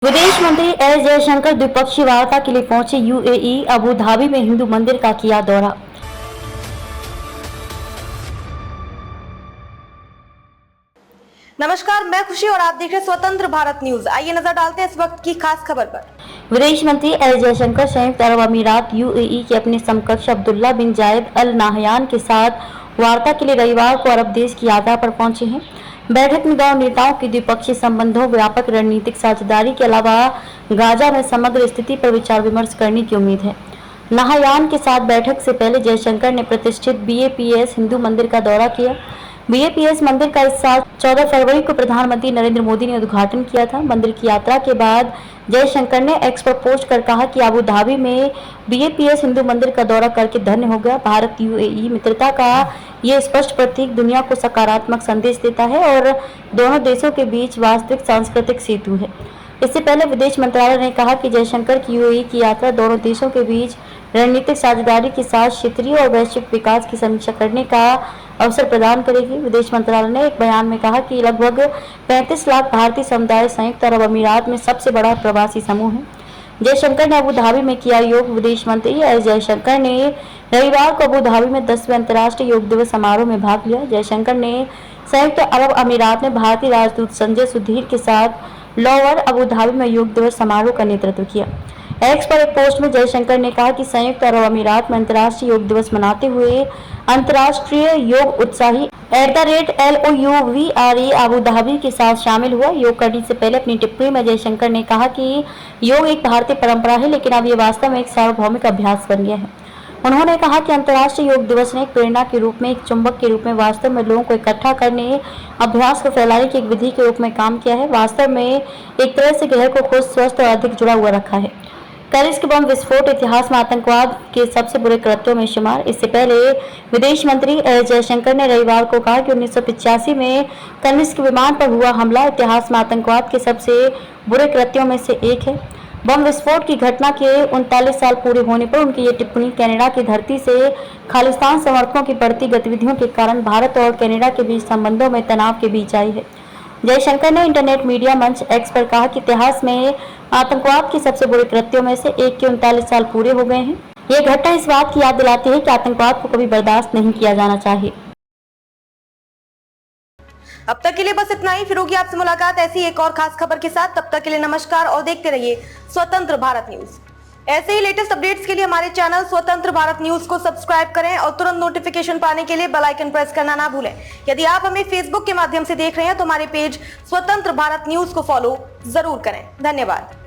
विदेश मंत्री एस जयशंकर द्विपक्षीय वार्ता के लिए पहुंचे यूएई। अबू धाबी में हिंदू मंदिर का किया दौरा। नमस्कार, मैं खुशी और आप देख रहे हैं स्वतंत्र भारत न्यूज। आइए नजर डालते हैं इस वक्त की खास खबर पर। विदेश मंत्री एस जयशंकर संयुक्त अरब अमीरात यूएई के अपने समकक्ष अब्दुल्ला बिन जायद अल नाहयान के साथ वार्ता के लिए रविवार को अरब देश की यात्रा पर पहुंचे हैं। बैठक में दोनों नेताओं की द्विपक्षीय संबंधों, व्यापक रणनीतिक साझेदारी के अलावा गाजा में समग्र स्थिति पर विचार विमर्श करने की उम्मीद है। नाहयान के साथ बैठक से पहले जयशंकर ने प्रतिष्ठित बीएपीएस हिंदू मंदिर का दौरा किया। बीएपीएस मंदिर का इस साल 14 फरवरी को प्रधानमंत्री नरेंद्र मोदी ने उद्घाटन किया था। मंदिर की यात्रा के बाद जयशंकर ने एक्स पर पोस्ट कर कहा कि अबू धाबी में बीएपीएस हिंदू मंदिर का दौरा करके धन्य हो गया। भारत यूएई मित्रता का ये स्पष्ट प्रतीक दुनिया को सकारात्मक संदेश देता है और दोनों देशों के बीच वास्तविक सांस्कृतिक सेतु है। इससे पहले विदेश मंत्रालय ने कहा कि जयशंकर की यूएई की यात्रा दोनों देशों के बीच रणनीतिक साझेदारी के साथ क्षेत्रीय और वैश्विक विकास की समीक्षा करने का अवसर प्रदान करेगी। विदेश मंत्रालय ने एक बयान में कहा कि लगभग 35 लाख भारतीय समुदाय संयुक्त अरब अमीरात में सबसे बड़ा प्रवासी समूह है। जयशंकर ने अबू धाबी में किया योग। विदेश मंत्री एस जयशंकर ने रविवार को अबू धाबी में 10वें अंतर्राष्ट्रीय योग दिवस समारोह में भाग लिया। जयशंकर ने संयुक्त अरब अमीरात में भारतीय राजदूत संजय सुधीर के साथ लोअर अबू धाबी में योग दिवस समारोह का नेतृत्व किया। एक्स पर एक पोस्ट में जयशंकर ने कहा कि संयुक्त अरब अमीरात में अंतर्राष्ट्रीय योग दिवस मनाते हुए अंतर्राष्ट्रीय योग उत्साही @LOUVRE अबू धाबी के साथ शामिल हुआ। योग करने से पहले अपनी टिप्पणी में जयशंकर ने कहा कि योग एक भारतीय परंपरा है, लेकिन अब ये वास्तव में एक सार्वभौमिक अभ्यास बन गया है। उन्होंने कहा कि अंतर्राष्ट्रीय योग दिवस ने एक प्रेरणा के रूप में, एक चुंबक के रूप में वास्तव में लोगों को इकट्ठा करने, अभ्यास को फैलाने की एक विधि के रूप में काम किया है। वास्तव में एक तरह से ग्रह को खुद स्वस्थ और अधिक जुड़ा हुआ रखा है। कनिष्क बम विस्फोट इतिहास में आतंकवाद के सबसे बुरे कृत्यों में शुमार। इससे पहले विदेश मंत्री एस जयशंकर ने रविवार को कहा कि 1985 में कनिष्क विमान पर हुआ हमला इतिहास में आतंकवाद के सबसे बुरे कृत्यों में से एक है। बम विस्फोट की घटना के 39 साल पूरे होने पर उनकी ये टिप्पणी कनाडा की धरती से खालिस्तान समर्थकों की बढ़ती गतिविधियों के कारण भारत और कनाडा के बीच संबंधों में तनाव के बीच आई है। जयशंकर ने इंटरनेट मीडिया मंच एक्स पर कहा कि इतिहास में आतंकवाद के सबसे बुरे कृत्यों में से एक के 39 साल पूरे हो गए हैं। ये घटना इस बात की याद दिलाती है कि आतंकवाद को कभी बर्दाश्त नहीं किया जाना चाहिए। अब तक के लिए बस इतना ही। फिर होगी आपसे मुलाकात ऐसी एक और खास खबर के साथ। तब तक के लिए नमस्कार और देखते रहिए स्वतंत्र भारत न्यूज। ऐसे ही लेटेस्ट अपडेट्स के लिए हमारे चैनल स्वतंत्र भारत न्यूज को सब्सक्राइब करें और तुरंत नोटिफिकेशन पाने के लिए बेल आइकन प्रेस करना ना भूलें। यदि आप हमें फेसबुक के माध्यम से देख रहे हैं तो हमारे पेज स्वतंत्र भारत न्यूज को फॉलो जरूर करें। धन्यवाद।